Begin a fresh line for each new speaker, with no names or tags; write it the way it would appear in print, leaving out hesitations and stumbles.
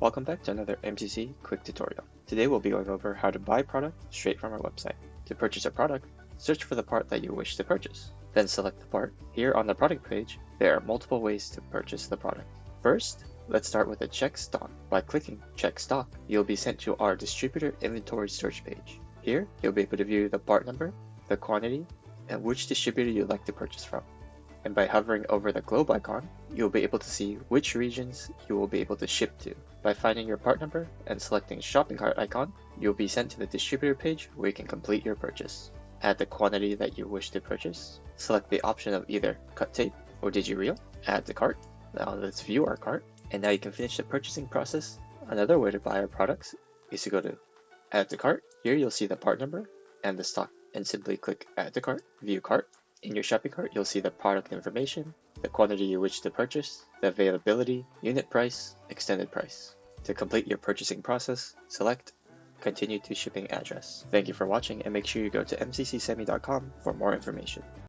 Welcome back to another MCC quick tutorial. Today we'll be going over how to buy product straight from our website. To purchase a product, search for the part that you wish to purchase. Then select the part. Here on the product page, there are multiple ways to purchase the product. First, let's start with a check stock. By clicking check stock, you'll be sent to our distributor inventory search page. Here, you'll be able to view the part number, the quantity, and which distributor you'd like to purchase from. And by hovering over the globe icon, you'll be able to see which regions you will be able to ship to. By finding your part number and selecting shopping cart icon, you'll be sent to the distributor page where you can complete your purchase. Add the quantity that you wish to purchase. Select the option of either cut tape or digireel. Add the cart. Now let's view our cart. And now you can finish the purchasing process. Another way to buy our products is to go to Add to Cart. Here you'll see the part number and the stock, and simply click Add to Cart, View Cart. In your shopping cart, you'll see the product information, the quantity you wish to purchase, the availability, unit price, extended price. To complete your purchasing process, select Continue to Shipping Address. Thank you for watching, and make sure you go to mccsemi.com for more information.